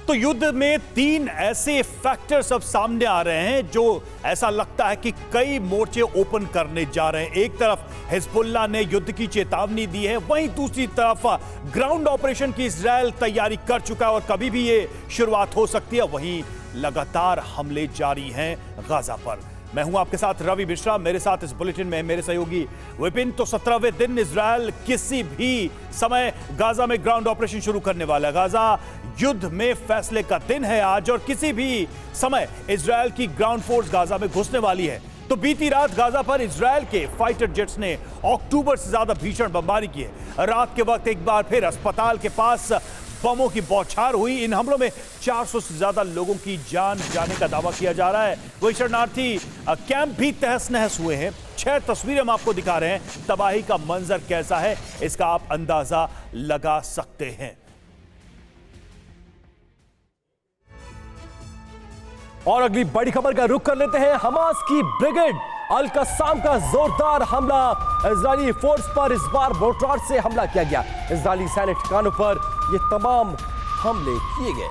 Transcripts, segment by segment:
तो युद्ध में तीन ऐसे फैक्टर्स अब सामने आ रहे हैं जो ऐसा लगता है कि कई मोर्चे ओपन करने जा रहे हैं। एक तरफ हिजबुल्लाह ने युद्ध की चेतावनी दी है, वहीं दूसरी तरफ ग्राउंड ऑपरेशन की इजराइल तैयारी कर चुका है और कभी भी ये शुरुआत हो सकती है। वहीं लगातार हमले जारी हैं गाजा पर। मैं हूं आपके साथ रवि मिश्रा, मेरे साथ इस बुलेटिन में मेरे सहयोगी विपिन। तो 17वें दिन इजराइल किसी भी समय गाजा में ग्राउंड ऑपरेशन शुरू करने वाला है। गाजा युद्ध में फैसले का दिन है आज और किसी भी समय इजराइल की ग्राउंड फोर्स गाजा में घुसने वाली है। तो बीती रात गाजा पर इजराइल के फाइटर जेट्स ने अक्टूबर से ज्यादा भीषण बमबारी की है। रात के वक्त एक बार फिर अस्पताल के पास बमों की बौछार हुई। इन हमलों में 400 से ज्यादा लोगों की जान जाने का दावा किया जा रहा है। वही शरणार्थी कैंप भी तहस नहस हुए हैं। 6 तस्वीरें हम आपको दिखा रहे हैं। तबाही का मंजर कैसा है इसका आप अंदाजा लगा सकते हैं। और अगली बड़ी खबर का रुख कर लेते हैं। हमास की ब्रिगेड अल कस्साम का जोरदार हमला। इजरायली फोर्स पर इस बार मोर्टार से हमला किया गया। इजरायली सैन्य ठिकानों पर ये तमाम हमले किए गए।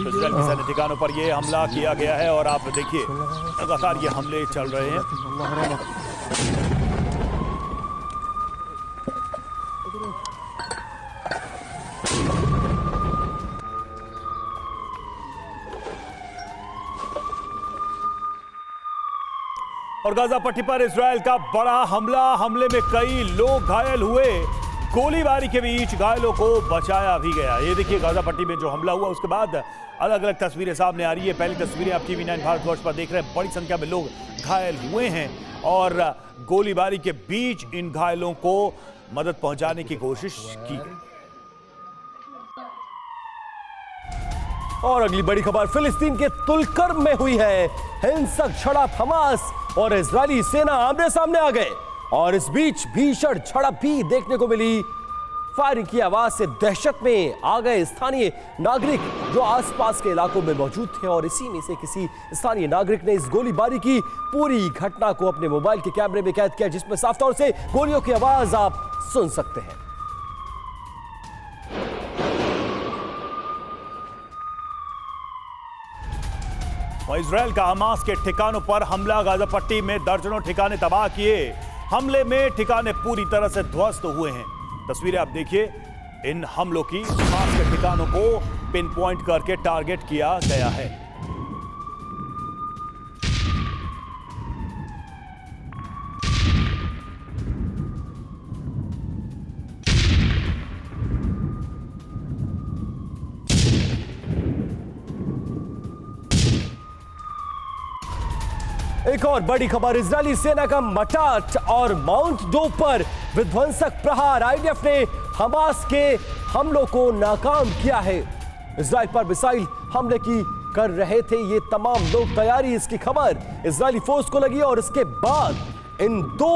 इजरायली सैन्य ठिकानों पर ये हमला किया गया है और आप देखिए लगातार ये हमले चल रहे हैं। और गाजा पट्टी पर इजराइल का बड़ा हमले में कई लोग घायल हुए। गोलीबारी के बीच घायलों को बचाया भी गया। ये देखिए गाजा पट्टी में जो हमला हुआ उसके बाद अलग अलग तस्वीरें सामने आ रही है। पहली तस्वीरें आप टीवी 9 भारतवर्ष पर देख रहे हैं। बड़ी संख्या में लोग घायल हुए हैं और गोलीबारी के बीच इन घायलों को मदद पहुंचाने की कोशिश की गई। और अगली बड़ी खबर फिलिस्तीन के तुलकर्म में हुई है। हिंसक झड़प, हमास और इजरायली सेना आमने सामने आ गए और इस बीच भीषण झड़प भी देखने को मिली। फायरिंग की आवाज से दहशत में आ गए स्थानीय नागरिक जो आसपास के इलाकों में मौजूद थे और इसी में से किसी स्थानीय नागरिक ने इस गोलीबारी की पूरी घटना को अपने मोबाइल के कैमरे में कैद किया, जिसमें साफ तौर से गोलियों की आवाज आप सुन सकते हैं। इजराइल का हमास के ठिकानों पर हमला। गाजा पट्टी में दर्जनों ठिकाने तबाह किए। हमले में ठिकाने पूरी तरह से ध्वस्त हुए हैं। तस्वीरें आप देखिए इन हमलों की। हमास के ठिकानों को पिन पॉइंट करके टारगेट किया गया है। एक और बड़ी खबर, इजरायली सेना का मटाट और माउंट डोव पर विध्वंसक प्रहार। आईडीएफ ने हमास के हमलों को नाकाम किया है। इजराइल पर मिसाइल हमले की कर रहे थे ये तमाम लोग। तैयारी इसकी खबर इजरायली फोर्स को लगी और इसके बाद इन 2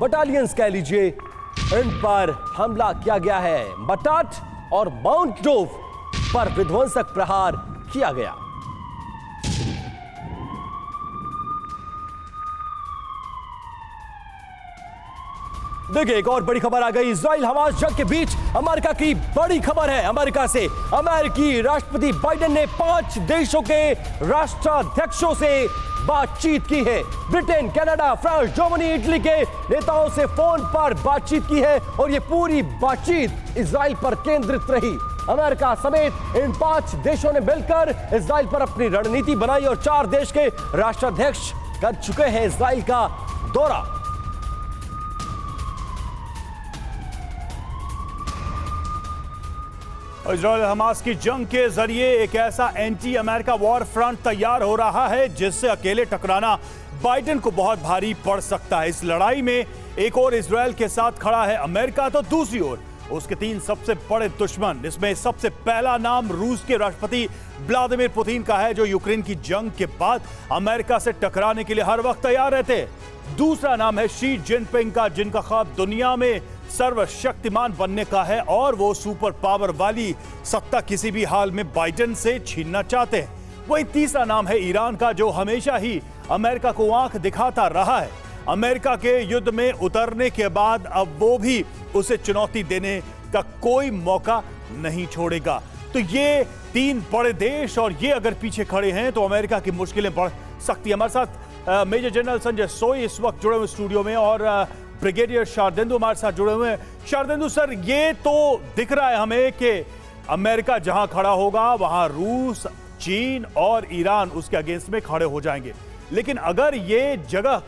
बटालियंस कह लीजिए इन पर हमला किया गया है। मटाट और माउंट डोव पर विध्वंसक प्रहार किया गया। देखिए एक और बड़ी खबर आ गई। इजराइल हमास जंग के बीच अमेरिका की बड़ी खबर है। अमेरिका से अमेरिकी राष्ट्रपति बाइडेन ने 5 देशों के राष्ट्राध्यक्षों से बातचीत की है। Britain, Canada, France, Germany, Italy के नेताओं से फोन पर बातचीत की है और ये पूरी बातचीत इजराइल पर केंद्रित रही। अमेरिका समेत इन 5 देशों ने मिलकर इजराइल पर अपनी रणनीति बनाई और 4 देश के राष्ट्राध्यक्ष कर चुके हैं इजराइल का दौरा। इजराइल हमास की जंग के जरिए एक ऐसा एंटी अमेरिका वॉर फ्रंट तैयार हो रहा है जिससे अकेले टकराना बाइडेन को बहुत भारी पड़ सकता है। इस लड़ाई में एक और इजराइल के साथ खड़ा है अमेरिका, तो दूसरी ओर उसके 3 सबसे बड़े दुश्मन। इसमें सबसे पहला नाम रूस के राष्ट्रपति व्लादिमीर पुतिन का है, जो यूक्रेन की जंग के बाद अमेरिका से टकराने के लिए हर वक्त तैयार रहते। दूसरा नाम है शी जिनपिंग का, जिनका ख्वाब दुनिया में सर्वशक्तिमान बनने का है और वो सुपर पावर वाली सत्ता किसी भी हाल में बाइडेन से छीनना चाहते हैं। वही तीसरा नाम है ईरान का, जो हमेशा ही अमेरिका को आंख दिखाता रहा है। अमेरिका के युद्ध में उतरने के बाद अब वो भी उसे चुनौती देने का कोई मौका नहीं छोड़ेगा। तो ये तीन बड़े देश और ये अगर पीछे खड़े हैं तो अमेरिका की मुश्किलें बढ़ सकती है। हमारे साथ मेजर जनरल संजय सोई इस वक्त जुड़े हुए स्टूडियो में और ब्रिगेडियर शारदेंदु हमारे साथ जुड़े हुए हैं। शारदेंदु सर, ये तो दिख रहा है हमें कि अमेरिका जहां खड़ा होगा वहां रूस, चीन और ईरान उसके अगेंस्ट में खड़े हो जाएंगे। लेकिन अगर ये जगह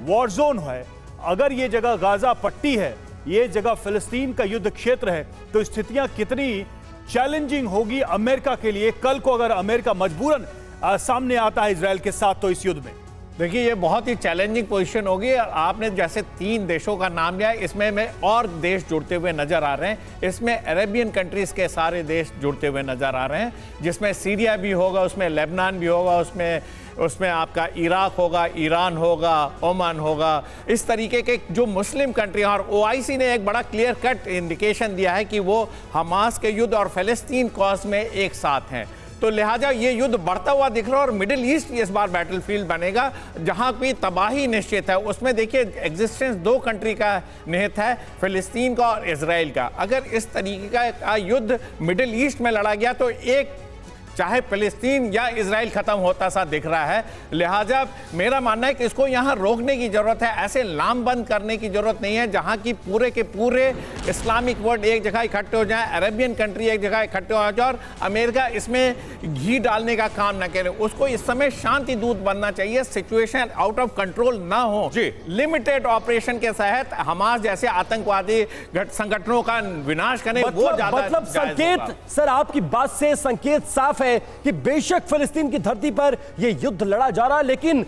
वॉर जोन है, अगर ये जगह गाजा पट्टी है, ये जगह फिलिस्तीन का युद्ध क्षेत्र है, तो स्थितियां कितनी चैलेंजिंग होगी अमेरिका के लिए कल को अगर अमेरिका मजबूरन सामने आता है इजराइल के साथ तो इस युद्ध में। देखिए, ये बहुत ही चैलेंजिंग पोजीशन होगी। आपने जैसे 3 देशों का नाम लिया, इसमें में और देश जुड़ते हुए नजर आ रहे हैं। इसमें अरेबियन कंट्रीज के सारे देश जुड़ते हुए नजर आ रहे हैं, जिसमें सीरिया भी होगा, उसमें लेबनान भी होगा, उसमें आपका इराक होगा, ईरान होगा, ओमान होगा। इस तरीके के जो मुस्लिम कंट्री, और ओआईसी ने एक बड़ा क्लियर कट इंडिकेशन दिया है कि वो हमास के युद्ध और फ़लस्तीन कॉज में एक साथ हैं। तो लिहाजा ये युद्ध बढ़ता हुआ दिख रहा है और मिडिल ईस्ट इस बार बैटलफील्ड बनेगा जहां की तबाही निश्चित है। उसमें देखिए, एग्जिस्टेंस 2 कंट्री का निहित है, फिलिस्तीन का और इजराइल का। अगर इस तरीके का युद्ध मिडिल ईस्ट में लड़ा गया तो एक चाहे फिलिस्तीन या इजराइल खत्म होता सा दिख रहा है। लिहाजा मेरा मानना है कि इसको यहाँ रोकने की जरूरत है, ऐसे लामबंद करने की जरूरत नहीं है जहाँ की पूरे के पूरे इस्लामिक वर्ल्ड एक जगह इकट्ठे हो जाए, अरेबियन कंट्री एक जगह इकट्ठे हो जाए और अमेरिका इसमें घी डालने का काम ना करे। उसको इस समय शांति दूत बनना चाहिए, सिचुएशन आउट ऑफ कंट्रोल ना हो। लिमिटेड ऑपरेशन के तहत हमास जैसे आतंकवादी संगठनों का विनाश करें, वो ज्यादा मतलब संकेत, सर आपकी बात से संकेत साफ है कि बेशक फिलिस्तीन की धरती पर यह युद्ध लड़ा जा रहा है, लेकिन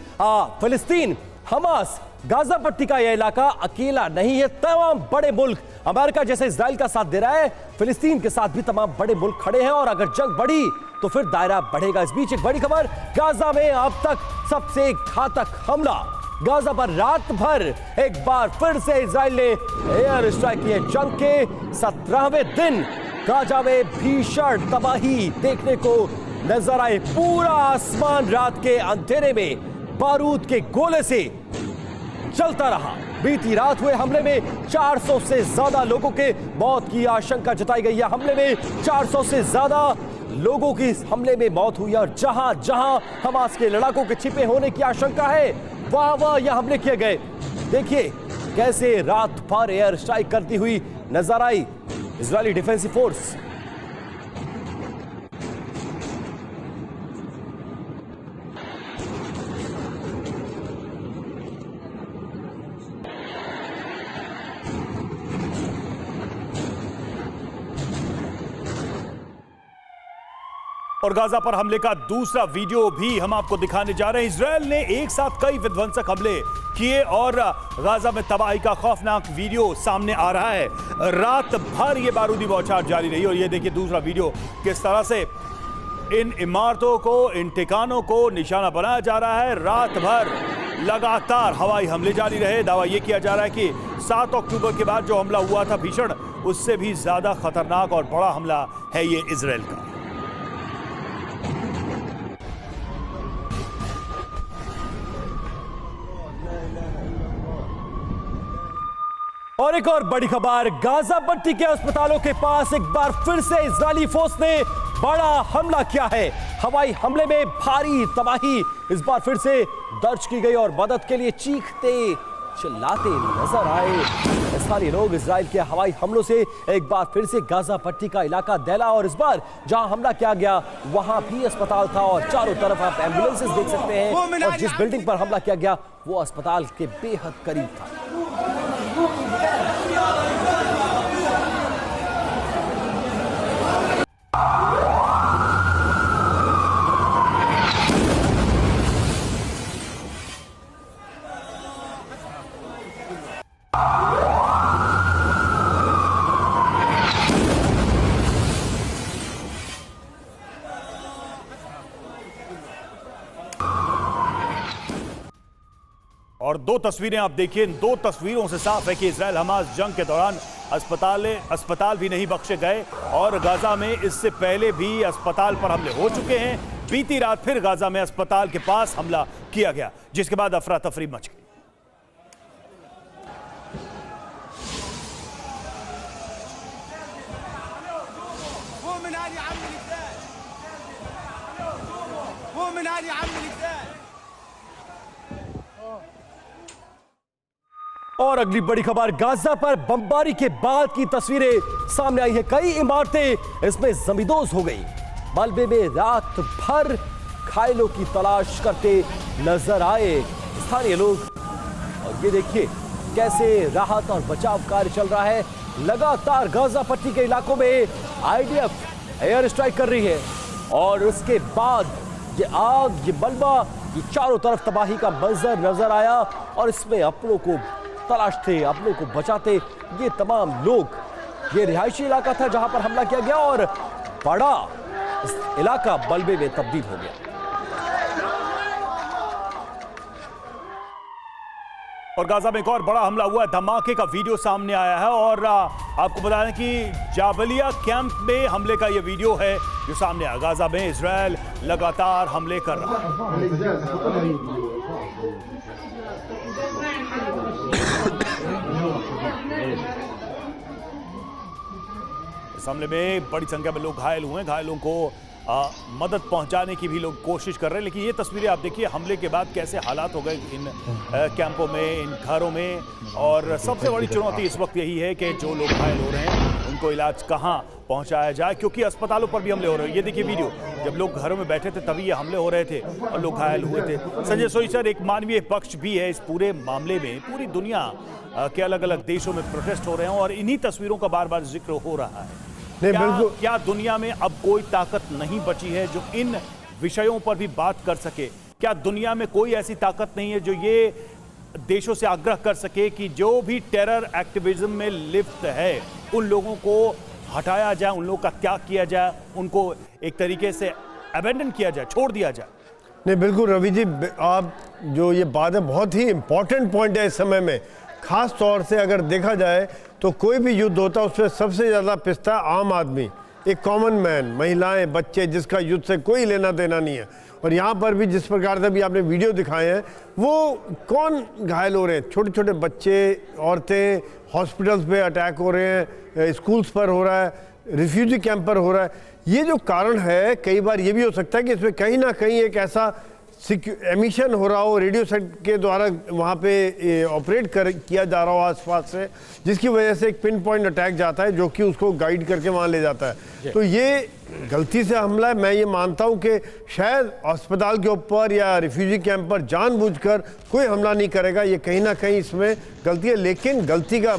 फिलिस्तीन, हमास, गाजा पट्टी का यह इलाका अकेला नहीं है। तमाम बड़े मुल्क, अमेरिका जैसे इजराइल का साथ दे रहा है, फिलिस्तीन के साथ भी तमाम बड़े मुल्क खड़े हैं और अगर जंग बढ़ी तो फिर दायरा बढ़ेगा। इस बीच एक बड़ी खबर, गाजा में अब तक सबसे घातक हमला। गाजा पर रात भर एक बार फिर से इजराइल ने एयर स्ट्राइक किए। जंग के 17वें दिन गाजा में भीषण तबाही देखने को नजर आए। पूरा आसमान रात के अंधेरे में बारूद के गोले से चलता रहा। बीती रात हुए हमले में 400 से ज्यादा लोगों के मौत की आशंका जताई गई है। हमले में 400 से ज्यादा लोगों की हमले में मौत हुई और जहां जहां हमास के लड़ाकों के छिपे होने की आशंका है वहां यह हमले किए गए। देखिए कैसे रात भर एयर स्ट्राइक करती हुई नजर आई इजरायली डिफेंसिव फोर्स। और गाजा पर हमले का दूसरा वीडियो भी हम आपको दिखाने जा रहे हैं। इजरायल ने एक साथ कई विध्वंसक हमले किए और गाजा में तबाही का खौफनाक वीडियो सामने आ रहा है। रात भर ये बारूदी बौछार जारी रही और ये देखिए दूसरा वीडियो किस तरह से इन इमारतों को, इन ठिकानों को निशाना बनाया जा रहा है। रात भर लगातार हवाई हमले जारी रहे। दावा यह किया जा रहा है कि 7 अक्टूबर के बाद जो हमला हुआ था भीषण, उससे भी ज्यादा खतरनाक और बड़ा हमला है ये इजरायल का। और एक और बड़ी खबर, गाजा पट्टी के अस्पतालों के पास एक बार फिर से इजरायली फोर्स ने बड़ा हमला किया है। हवाई हमले में भारी तबाही इस बार फिर से दर्ज की गई और मदद के लिए चीखते चिल्लाते नजर आए स्थानीय लोग। इजराइल के हवाई हमलों से एक बार फिर से गाजा पट्टी का इलाका दहला और इस बार जहां हमला किया गया वहां भी अस्पताल था और चारों तरफ आप एम्बुलेंसेस देख सकते हैं और जिस बिल्डिंग पर हमला किया गया वो अस्पताल के बेहद करीब था। और 2 तस्वीरें आप देखिए, इन 2 तस्वीरों से साफ है कि इजराइल हमास जंग के दौरान अस्पताल भी नहीं बख्शे गए और गाजा में इससे पहले भी अस्पताल पर हमले हो चुके हैं। बीती रात फिर गाजा में अस्पताल के पास हमला किया गया जिसके बाद अफरा तफरी मच गई। और अगली बड़ी खबर, गाजा पर बमबारी के बाद की तस्वीरें सामने आई है। कई इमारतें इसमें जमींदोज हो गई। मलबे में रात भर घायलों की तलाश करते नजर आए स्थानीय लोग। और ये देखिए कैसे राहत और बचाव कार्य चल रहा है। लगातार गाजा पट्टी के इलाकों में आईडीएफ एयर स्ट्राइक कर रही है और उसके बाद ये आग, ये मलबा, ये चारों तरफ तबाही का मंजर नजर आया और इसमें अपनों को तलाशते, अपनों को बचाते ये तमाम लोग। ये रिहायशी इलाका था जहां पर हमला किया गया और बड़ा इलाका मलबे में तब्दील हो गया। और गाजा में एक और बड़ा हमला हुआ, धमाके का वीडियो सामने आया है और आपको बता दें कि जाबलिया कैंप में हमले का ये वीडियो है जो सामने आया। गाजा में इजराइल लगातार हमले कर रहा है। इस हमले में बड़ी संख्या में लोग घायल हुए हैं। घायलों को मदद पहुंचाने की भी लोग कोशिश कर रहे हैं। लेकिन ये तस्वीरें आप देखिए हमले के बाद कैसे हालात हो गए इन कैंपों में, इन घरों में। और सबसे बड़ी चुनौती इस वक्त यही है कि जो लोग घायल हो रहे हैं उनको इलाज कहाँ पहुंचाया जाए, क्योंकि अस्पतालों पर भी हमले हो रहे हैं। ये देखिए वीडियो, जब लोग घरों में बैठे थे तभी ये हमले हो रहे थे और लोग घायल हुए थे। संजय सोई सर, एक मानवीय पक्ष भी है इस पूरे मामले में। पूरी दुनिया के अलग अलग देशों में प्रोटेस्ट हो रहे हैं और इन्हीं तस्वीरों का बार बार जिक्र हो रहा है। क्या दुनिया में अब कोई ताकत नहीं बची है जो इन विषयों पर भी बात कर सके? क्या दुनिया में कोई ऐसी ताकत नहीं है जो ये देशों से आग्रह कर सके कि जो भी टेरर एक्टिविज्म में लिप्त है उन लोगों को हटाया जाए, उन लोगों का त्याग किया जाए, उनको एक तरीके से अबेंडन किया जाए, छोड़ दिया जाए? नहीं, बिल्कुल रवि जी, आप जो ये बात है बहुत ही इंपॉर्टेंट पॉइंट है इस समय में। खास तौर से अगर देखा जाए तो कोई भी युद्ध होता है उसमें सबसे ज़्यादा पिसता है आम आदमी, एक कॉमन मैन, महिलाएं, बच्चे, जिसका युद्ध से कोई लेना देना नहीं है। और यहाँ पर भी जिस प्रकार से भी आपने वीडियो दिखाए हैं, वो कौन घायल हो रहे हैं? छोटे छोटे बच्चे, औरतें, हॉस्पिटल्स पे अटैक हो रहे हैं, स्कूल्स पर हो रहा है, रिफ्यूजी कैंप पर हो रहा है। ये जो कारण है, कई बार ये भी हो सकता है कि इसमें कहीं ना कहीं एक ऐसा एमिशन हो रहा हो, रेडियो सेट के द्वारा वहाँ पे ऑपरेट किया जा रहा हो आसपास से, जिसकी वजह से एक पिन पॉइंट अटैक जाता है जो कि उसको गाइड करके वहाँ ले जाता है। तो ये गलती से हमला है। मैं ये मानता हूँ कि शायद अस्पताल के ऊपर या रिफ्यूजी कैंप पर जानबूझकर कोई हमला नहीं करेगा। ये कहीं ना कहीं इसमें गलती है, लेकिन गलती का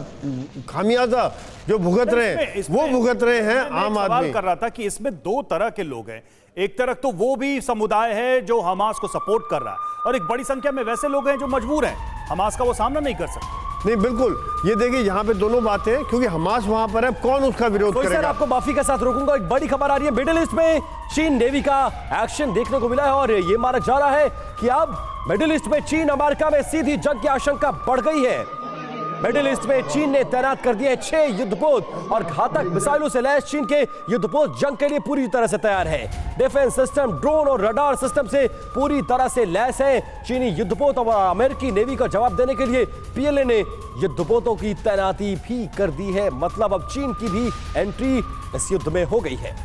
खामियाजा जो भुगत रहे हैं वो भुगत रहे हैं आम आदमी। कर रहा था कि इसमें दो तरह के लोग हैं। एक तरफ तो वो भी समुदाय है जो हमास को सपोर्ट कर रहा है और एक बड़ी संख्या में वैसे लोग हैं जो मजबूर हैं, हमास का वो सामना नहीं कर सकते। नहीं, बिल्कुल, ये देखिए यहाँ पे दोनों बातें हैं, क्योंकि हमास वहां पर है, कौन उसका विरोध करेगा? सर, आपको माफी के साथ रोकूंगा। एक बड़ी खबर आ रही है, मिडिल ईस्ट में चीन नेवी का एक्शन देखने को मिला है और ये माना जा रहा है कि अब मिडिल ईस्ट में चीन अमेरिका में सीधी जंग की आशंका बढ़ गई है। मिडिल ईस्ट में चीन ने तैनात कर दिए 6 युद्धपोत और घातक मिसाइलों से लैस चीन के युद्धपोत जंग के लिए पूरी तरह से तैयार है। डिफेंस सिस्टम, ड्रोन और रडार सिस्टम से पूरी तरह से लैस है चीनी युद्धपोत और अमेरिकी नेवी का जवाब देने के लिए पीएलए ने युद्धपोतों की तैनाती भी कर दी है। मतलब अब चीन की भी एंट्री इस युद्ध में हो गई है।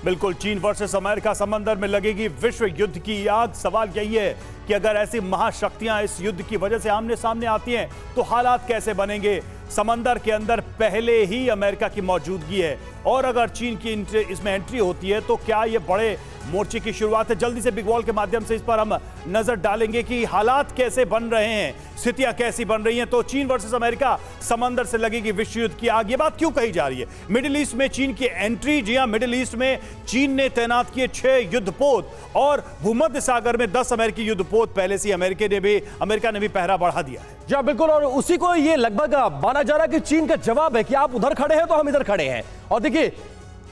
बिल्कुल, चीन वर्सेस अमेरिका, समंदर में लगेगी विश्व युद्ध की आग। सवाल यही है कि अगर ऐसी महाशक्तियां इस युद्ध की वजह से आमने सामने आती हैं तो हालात कैसे बनेंगे? समंदर के अंदर पहले ही अमेरिका की मौजूदगी है और अगर चीन की इसमें एंट्री होती है तो क्या ये बड़े मोर्चे की शुरुआत है? जल्दी से बिग वॉल के माध्यम से इस पर हम नजर डालेंगे कि हालात कैसे बन रहे हैं, स्थितियां कैसी बन रही हैं। तो चीन वर्सेस अमेरिका, समंदर से लगेगी विश्व युद्ध की आग। ये बात क्यों कही जा रही है? मिडिल ईस्ट में चीन की एंट्री, जी हां, मिडिल ईस्ट में चीन ने तैनात किए 6 युद्धपोत और भूमध्य सागर में 10 अमेरिकी युद्धपोत पहले से अमेरिका ने भी पहरा बढ़ा दिया है। जी बिल्कुल, और उसी को ये लगभग माना जा रहा है कि चीन का जवाब है कि आप उधर खड़े हैं तो हम इधर खड़े हैं। और देखिए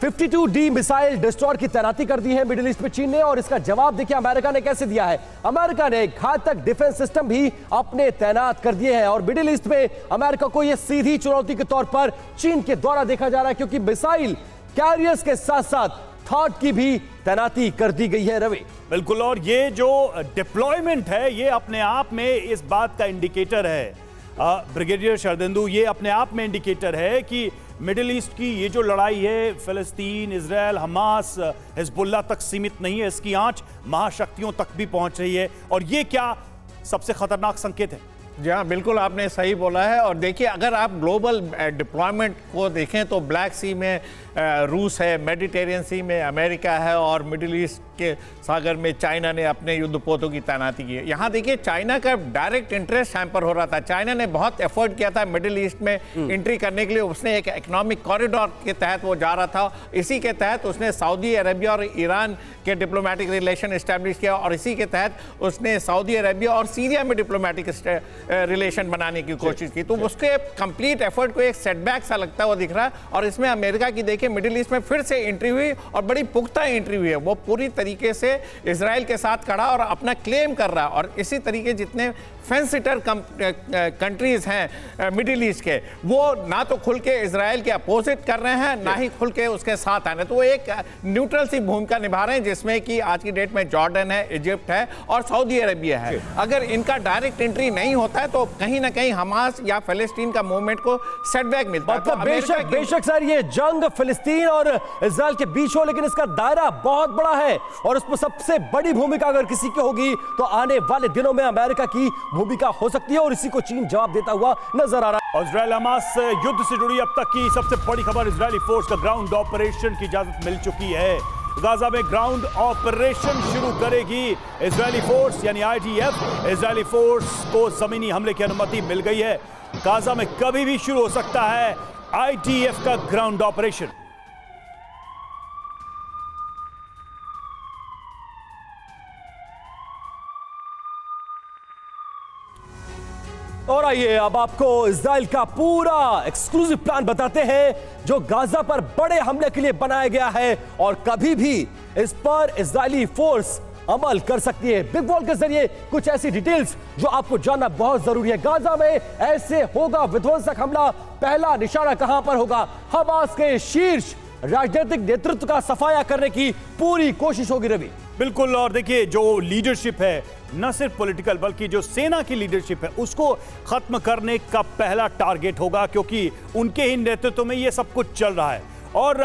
52D मिसाइल डिस्ट्रॉयर की तैनाती कर दी है मिडिल ईस्ट में चीन ने और इसका जवाब देखिए अमेरिका ने कैसे दिया है। अमेरिका ने घातक डिफेंस सिस्टम भी अपने तैनात कर दिए हैं और मिडिल ईस्ट में अमेरिका को यह सीधी चुनौती के तौर पर चीन के द्वारा देखा जा रहा है, क्योंकि मिसाइल कैरियर्स के साथ साथ थॉट की भी तैनाती कर दी गई है। रवि, बिल्कुल, और ये जो डिप्लॉयमेंट है ये अपने आप में इस बात का इंडिकेटर है ब्रिगेडियर शरदेंदु, ये अपने आप में इंडिकेटर है कि मिडिल ईस्ट की ये जो लड़ाई है फिलिस्तीन, इजराइल, हमास, हिजबुल्लाह तक सीमित नहीं है, इसकी आंच महाशक्तियों तक भी पहुंच रही है। और ये क्या सबसे खतरनाक संकेत है? जी हाँ, बिल्कुल आपने सही बोला है। और देखिए, अगर आप ग्लोबल डिप्लॉयमेंट को देखें तो ब्लैक सी में रूस है, मेडिटेरियन सी में अमेरिका है और मिडिल ईस्ट के सागर में चाइना ने अपने युद्धपोतों की तैनाती की है। यहाँ देखिए, चाइना का डायरेक्ट इंटरेस्ट हैम्पर हो रहा था। चाइना ने बहुत एफर्ट किया था मिडिल ईस्ट में एंट्री करने के लिए। उसने एक इकोनॉमिक कॉरिडोर के तहत वो जा रहा था। इसी के तहत उसने सऊदी अरेबिया और ईरान के डिप्लोमेटिक रिलेशन इस्टेब्लिश किया और इसी के तहत उसने सऊदी अरेबिया और सीरिया में डिप्लोमेटिक रिलेशन बनाने की कोशिश की। तो उसके कंप्लीट एफर्ट को एक सेटबैक सा लगता हुआ दिख रहा है। और इसमें अमेरिका की देखिए मिडिल ईस्ट में फिर से एंट्री हुई और बड़ी पुख्ता एंट्री हुई है। वो पूरी तरीके से इजराइल के साथ खड़ा और अपना क्लेम कर रहा है। और इसी तरीके जितने फेंसिटर कंट्रीज हैं मिडिल ईस्ट के, वो ना तो खुल के इजराइल के अपोजिट कर रहे हैं, ना ही खुल के उसके साथ आने। तो वो एक न्यूट्रल सी भूमिका निभा रहे हैं, जिसमें कि आज की डेट में जॉर्डन है, इजिप्ट है और सऊदी अरेबिया है। अगर इनका डायरेक्ट एंट्री नहीं होता है तो कहीं ना कहीं हमास या फिलिस्तीन का मूवमेंट को सेटबैक मिलता है। मतलब बेशक सर, ये जंग फिलिस्तीन और इजराइल के बीच हो, लेकिन इसका दायरा बहुत बड़ा है और उसमें सबसे बड़ी भूमिका अगर किसी की होगी तो आने वाले दिनों में अमेरिका की भूमिका हो सकती है और इसी को चीन जवाब देता हुआ नजर आ रहा है। और इजराइल हमास युद्ध से जुड़ी अब तक की सबसे बड़ी खबर, इजरायली फोर्स का ग्राउंड ऑपरेशन की इजाजत मिल चुकी है। गाजा में ग्राउंड ऑपरेशन शुरू करेगी इजरायली फोर्स यानी IDF। इजरायली फोर्स को जमीनी हमले की अनुमति मिल गई है। गाजा में कभी भी शुरू हो सकता है IDF का ग्राउंड ऑपरेशन। और आइए अब आपको इजराइल का पूरा एक्सक्लूसिव प्लान बताते हैं जो गाजा पर बड़े हमले के लिए बनाया गया है और कभी भी इस पर इजरायली फोर्स अमल कर सकती है। बिग वॉल के जरिए कुछ ऐसी डिटेल्स जो आपको जानना बहुत जरूरी है। गाजा में ऐसे होगा विध्वंसक हमला, पहला निशाना कहां पर होगा? हमास के शीर्ष राजनीतिक नेतृत्व का सफाया करने की पूरी कोशिश होगी रवि। बिल्कुल। और देखिए, जो लीडरशिप है, न सिर्फ पॉलिटिकल बल्कि जो सेना की लीडरशिप है, उसको खत्म करने का पहला टारगेट होगा, क्योंकि उनके ही नेतृत्व में ये सब कुछ चल रहा है। और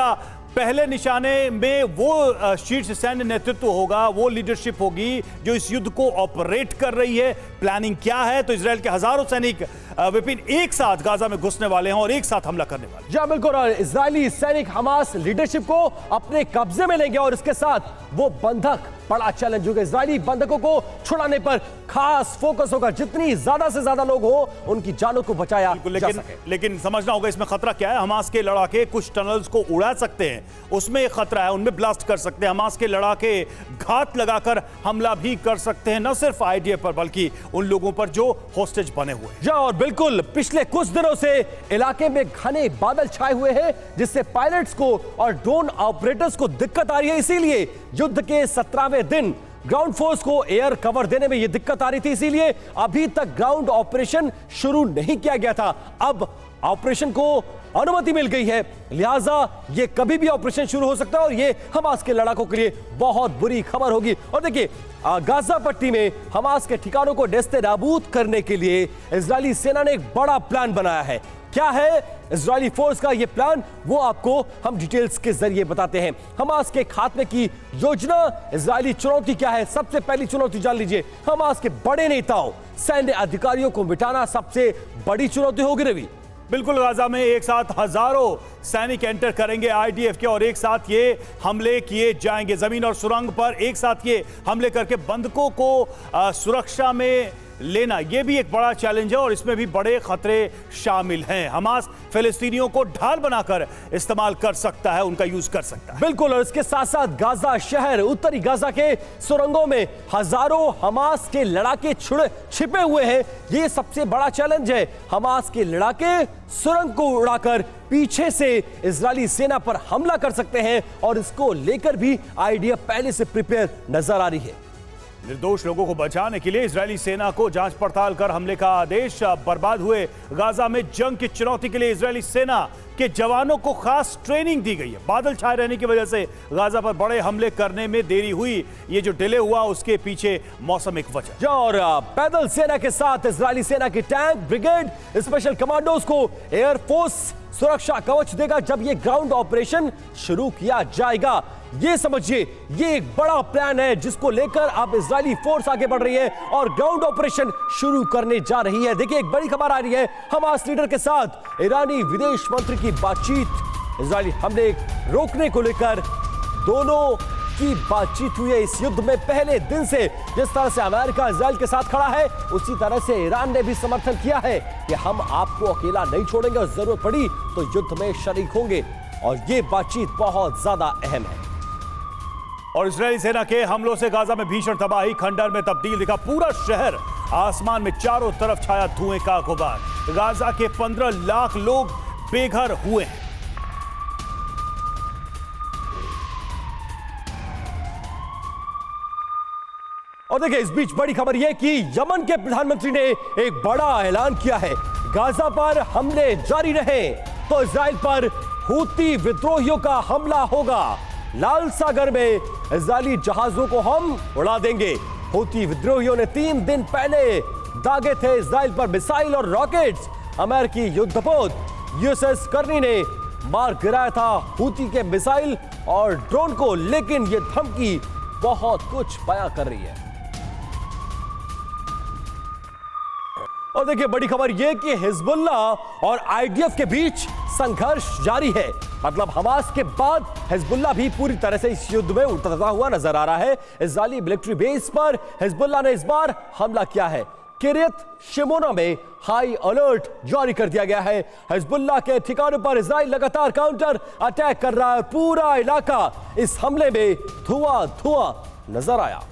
पहले निशाने में वो शीर्ष सैन्य नेतृत्व होगा, वो लीडरशिप होगी जो इस युद्ध को ऑपरेट कर रही है। प्लानिंग क्या है? तो इजराइल के हजारों सैनिक विपिन एक साथ गाजा में घुसने वाले हैं और एक साथ हमला करने वाले हैं। जी बिल्कुल। और इजरायली सैनिक हमास लीडरशिप को अपने कब्जे में लेंगे और इसके साथ वो बंधक, बड़ा चैलेंज होगा। इजरायली बंधकों को छुड़ाने पर खास फोकस होगा। जितनी ज्यादा से ज्यादा लोग हो उनकी जानों को बचाया जा सके। लेकिन समझना होगा इसमें खतरा क्या है। हमास के लड़ाके कुछ टनल्स को उड़ा सकते हैं, उसमें एक खतरा है, उनमें ब्लास्ट कर सकते हैं। हमास के लड़ाके घात लगाकर हमला भी कर सकते हैं, न सिर्फ IDF पर बल्कि उन लोगों पर जो होस्टेज बने हुए हैं। और बिल्कुल, पिछले कुछ दिनों से इलाके में घने बादल छाए हुए हैं, जिससे पायलट्स को और ड्रोन ऑपरेटर्स को दिक्कत आ रही है। इसीलिए युद्ध के 17वें दिन ग्राउंड फोर्स को एयर कवर देने में यह दिक्कत आ रही थी। इसीलिए अभी तक ग्राउंड ऑपरेशन शुरू नहीं किया गया था। अब ऑपरेशन को अनुमति मिल गई है, लिहाजा यह कभी भी ऑपरेशन शुरू हो सकता है और यह हमास के लड़ाकों के लिए बहुत बुरी खबर होगी। और देखिए, गाजा पट्टी में हमास के ठिकानों को नेस्तनाबूद करने के लिए इजरायली सेना ने एक बड़ा प्लान बनाया है। क्या है इजरायली फोर्स का यह प्लान, वो आपको हम डिटेल्स के जरिए बताते हैं। हमास के खात्मे की योजना, इजरायली चुनौती क्या है? सबसे पहली चुनौती जान लीजिए, हमास के बड़े नेताओं, सैन्य अधिकारियों को मिटाना सबसे बड़ी चुनौती होगी रवि। बिल्कुल। गाजा में एक साथ हजारों सैनिक एंटर करेंगे IDF के और एक साथ ये हमले किए जाएंगे। जमीन और सुरंग पर एक साथ ये हमले करके बंधकों को सुरक्षा में लेना, यह भी एक बड़ा चैलेंज है और इसमें भी बड़े खतरे शामिल हैं। हमास फिलिस्तीनियों को ढाल बनाकर इस्तेमाल कर सकता है, उनका यूज कर सकता है। बिल्कुल। और इसके साथ साथ गाजा शहर, उत्तरी गाजा के सुरंगों में हजारों हमास के लड़ाके छिपे हुए हैं। यह सबसे बड़ा चैलेंज है। हमास के लड़ाके सुरंग को उड़ाकर पीछे से इजरायली सेना पर हमला कर सकते हैं और इसको लेकर भी IDF पहले से प्रिपेयर नजर आ रही है। निर्दोष लोगों को बचाने के लिए इजरायली सेना को जांच पड़ताल कर हमले का आदेश। बर्बाद हुए गाजा में जंग की चुनौती के लिए इजरायली सेना के जवानों को खास ट्रेनिंग दी गई है। बादल छाए रहने की वजह से गाजा पर बड़े हमले करने में देरी हुई। ये जो डिले हुआ उसके पीछे मौसम एक वजह। और पैदल सेना के साथ इजरायली सेना की टैंक ब्रिगेड स्पेशल कमांडोज को एयरफोर्स सुरक्षा कवच देगा जब ये ग्राउंड ऑपरेशन शुरू किया जाएगा। ये समझिए, ये एक बड़ा प्लान है जिसको लेकर अब इजरायली फोर्स आगे बढ़ रही है और ग्राउंड ऑपरेशन शुरू करने जा रही है। देखिए, एक बड़ी खबर आ रही है, हमास लीडर के साथ ईरानी विदेश मंत्री की बातचीत। इजरायली हमले रोकने को लेकर दोनों की बातचीत हुई है। इस युद्ध में पहले दिन से जिस तरह से अमेरिका इजराइल के साथ खड़ा है, उसी तरह से ईरान ने भी समर्थन किया है कि हम आपको अकेला नहीं छोड़ेंगे और जरूरत पड़ी तो युद्ध में शरीक होंगे। और ये बातचीत बहुत ज्यादा अहम है। और इजरायली सेना के हमलों से गाजा में भीषण तबाही, खंडर में तब्दील दिखा पूरा शहर। आसमान में चारों तरफ छाया धुएं का गुबार। गाजा के 15 लाख लोग बेघर हुए हैं। और देखिए, इस बीच बड़ी खबर यह कि यमन के प्रधानमंत्री ने एक बड़ा ऐलान किया है। गाजा पर हमले जारी रहे तो इजराइल पर हूती विद्रोहियों का हमला होगा। लाल सागर में इजरायली जहाजों को हम उड़ा देंगे। हूती विद्रोहियों ने 3 दिन पहले दागे थे इजराइल पर मिसाइल और रॉकेट्स। अमेरिकी युद्धपोत यूएसएस करनी ने मार गिराया था हूती के मिसाइल और ड्रोन को, लेकिन यह धमकी बहुत कुछ बयां कर रही है। और देखिए, बड़ी खबर यह कि हिजबुल्ला और आईडीएफ के बीच संघर्ष जारी है। मतलब हमास के बाद हिजबुल्ला भी पूरी तरह से इस युद्ध में उतरता हुआ नजर आ रहा है। इजरायली मिलिट्री बेस पर हिजबुल्ला ने इस बार हमला किया है। किरियत शिमोना में हाई अलर्ट जारी कर दिया गया है। हिजबुल्ला के ठिकानों पर इजराइल लगातार काउंटर अटैक कर रहा है। पूरा इलाका इस हमले में धुआं नजर आया।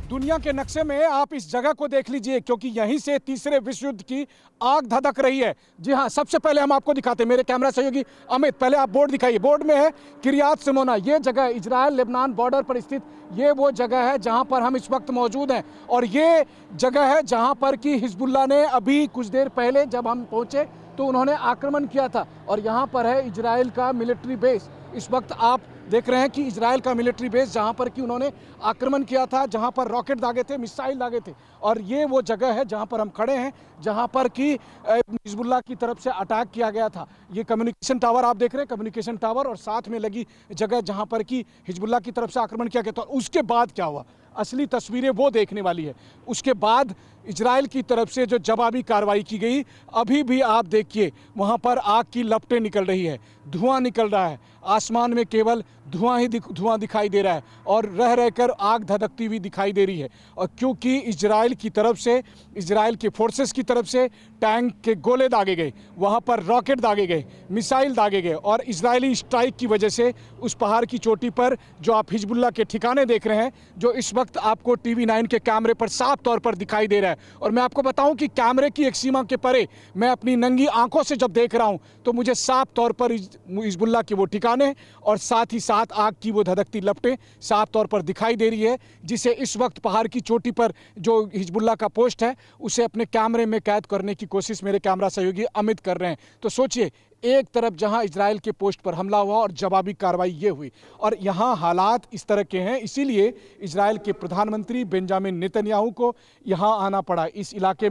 दुनिया के नक्शे में आप इस जगह को देख लीजिए, क्योंकि यहीं से तीसरे विश्व युद्ध की आग धधक रही है। जी हाँ, सबसे पहले हम आपको दिखाते हैं, मेरे कैमरा सहयोगी अमित, पहले आप बोर्ड दिखाइए। बोर्ड में है किरियात शिमोना। ये जगह इजराइल लेबनान बॉर्डर पर स्थित ये वो जगह है जहां पर हम इस वक्त मौजूद हैं। और ये जगह है जहां पर कि हिजबुल्ला ने अभी कुछ देर पहले जब हम पहुंचे तो उन्होंने आक्रमण किया था। और यहाँ पर है इजराइल का मिलिट्री बेस। इस वक्त आप देख रहे हैं कि इजराइल का मिलिट्री बेस जहां पर कि उन्होंने आक्रमण किया था, जहां पर रॉकेट दागे थे, मिसाइल दागे थे। और ये वो जगह है जहां पर हम खड़े हैं, जहां पर कि हिजबुल्ला की तरफ से अटैक किया गया था। ये कम्युनिकेशन टावर आप देख रहे हैं, कम्युनिकेशन टावर, और साथ में लगी जगह जहां पर कि हिजबुल्ला की तरफ से आक्रमण किया गया था। उसके बाद क्या हुआ, असली तस्वीरें वो देखने वाली है। उसके बाद इजराइल की तरफ से जो जवाबी कार्रवाई की गई, अभी भी आप देखिए वहां पर आग की लपटें निकल रही है, धुआं निकल रहा है। आसमान में केवल धुआं दिखाई दे रहा है और रह रहकर आग धधकती हुई दिखाई दे रही है। और क्योंकि इजराइल की तरफ से, इजराइल के फोर्सेस की तरफ से टैंक के गोले दागे गए, वहाँ पर रॉकेट दागे गए, मिसाइल दागे गए, और इजरायली स्ट्राइक की वजह से उस पहाड़ की चोटी पर जो आप हिजबुल्ला के ठिकाने देख रहे हैं, जो इस वक्त आपको TV9 के कैमरे पर साफ तौर पर दिखाई दे रहा है। और मैं आपको बताऊं कि कैमरे की एक सीमा के परे मैं अपनी नंगी आंखों से जब देख रहा हूं तो मुझे साफ तौर पर हिजबुल्ला के वो ठिकाने और साथ ही साथ आग की वो धधकती लपटें साफ तौर पर दिखाई दे रही है, जिसे इस वक्त पहाड़ की चोटी पर जो हिजबुल्ला का पोस्ट है उसे अपने कैमरे में कैद करने की कोशिश मेरे कैमरा सहयोगी अमित कर रहे हैं। तो सोचिए, एक तरफ जहां इजराइल के पोस्ट पर हमला हुआ और जवाबी कार्रवाई ये हुई, और यहां हालात इस तरह के हैं। इसीलिए इजराइल के प्रधानमंत्री बेंजामिन नेतन्याहू को यहां आना पड़ा इस इलाके।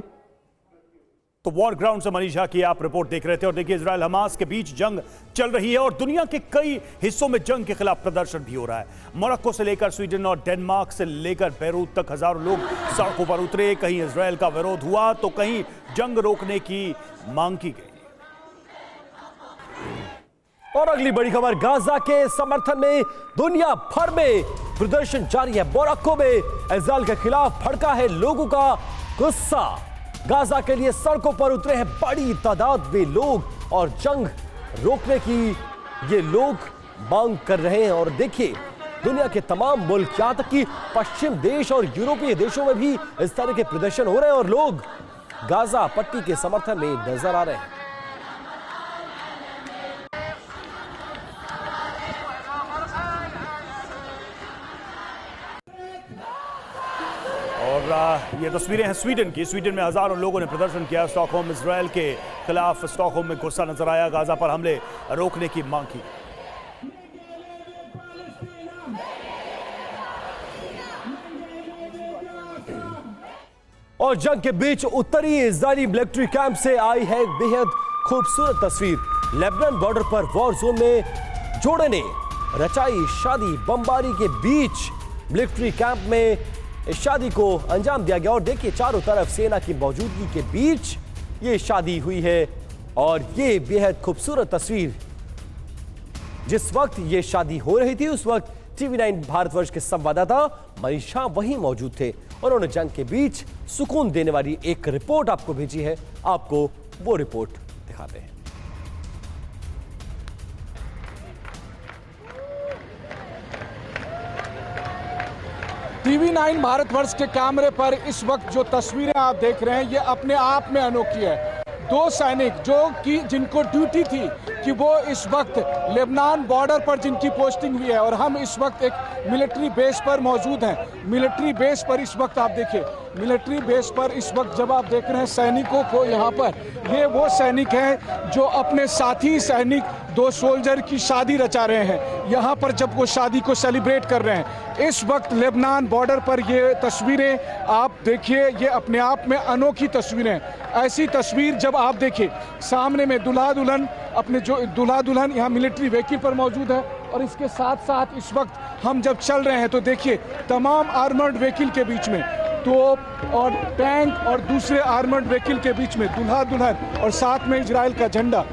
तो वॉर ग्राउंड से मनीष झा की आप रिपोर्ट देख रहे थे। और देखिए, इजराइल हमास के बीच जंग चल रही है और दुनिया के कई हिस्सों में जंग के खिलाफ प्रदर्शन भी हो रहा है। मोरक्को से लेकर स्वीडन और डेनमार्क से लेकर बेरूत तक हजारों लोग सड़कों पर उतरे। कहीं इजराइल का विरोध हुआ तो कहीं जंग रोकने की मांग की गई। और अगली बड़ी खबर, गाजा के समर्थन में दुनिया भर में प्रदर्शन जारी है। मोरक्को में इजराइल के खिलाफ भड़का है लोगों का गुस्सा। गाजा के लिए सड़कों पर उतरे हैं बड़ी तादाद में लोग और जंग रोकने की ये लोग मांग कर रहे हैं। और देखिए, दुनिया के तमाम मुल्क, यहां तक कि पश्चिम देश और यूरोपीय देशों में भी इस तरह के प्रदर्शन हो रहे हैं और लोग गाजा पट्टी के समर्थन में नजर आ रहे हैं। ये तस्वीरें हैं स्वीडन की। स्वीडन में हजारों लोगों ने प्रदर्शन किया। स्टॉकहोम इजरायल के खिलाफ स्टॉकहोम में गुस्सा नजर आया। गाजा पर हमले रोकने की मांग की। और जंग के बीच उत्तरी इजरायली मिलिट्री कैंप से आई है बेहद खूबसूरत तस्वीर। लेबनान बॉर्डर पर वॉर जोन में जोड़े ने रचाई शादी। बमबारी के बीच मिलिट्री कैंप में इस शादी को अंजाम दिया गया। और देखिए चारों तरफ सेना की मौजूदगी के बीच ये शादी हुई है। और ये बेहद खूबसूरत तस्वीर, जिस वक्त ये शादी हो रही थी उस वक्त TV9 भारतवर्ष के संवाददाता मनीषा वहीं मौजूद थे। उन्होंने जंग के बीच सुकून देने वाली एक रिपोर्ट आपको भेजी है। आपको वो रिपोर्ट दिखाते हैं। TV9 भारतवर्ष के कैमरे पर इस वक्त जो तस्वीरें आप देख रहे हैं ये अपने आप में अनोखी है। दो सैनिक जो कि जिनको ड्यूटी थी कि वो इस वक्त लेबनान बॉर्डर पर जिनकी पोस्टिंग हुई है और हम इस वक्त एक मिलिट्री बेस पर मौजूद हैं। मिलिट्री बेस पर इस वक्त आप देखिए, मिलिट्री बेस पर इस वक्त जब आप देख रहे हैं सैनिकों को यहाँ पर, ये वो सैनिक हैं जो अपने साथी सैनिक दो सोल्जर की शादी रचा रहे हैं। यहाँ पर जब वो शादी को सेलिब्रेट कर रहे हैं इस वक्त लेबनान बॉर्डर पर, ये तस्वीरें आप देखिए, ये अपने आप में अनोखी तस्वीरें। ऐसी तस्वीर जब आप देखिए सामने में दूल्हा दुल्हन, अपने जो दूल्हा दुल्हन यहाँ मिलिट्री व्हीकल पर मौजूद है। और इसके साथ साथ इस वक्त हम जब चल रहे हैं तो देखिए तमाम आर्मर्ड व्हीकल के बीच में तोप और टैंक और दूसरे आर्मर्ड व्हीकल के बीच में दूल्हा दुल्हन और साथ में इजराइल का झंडा।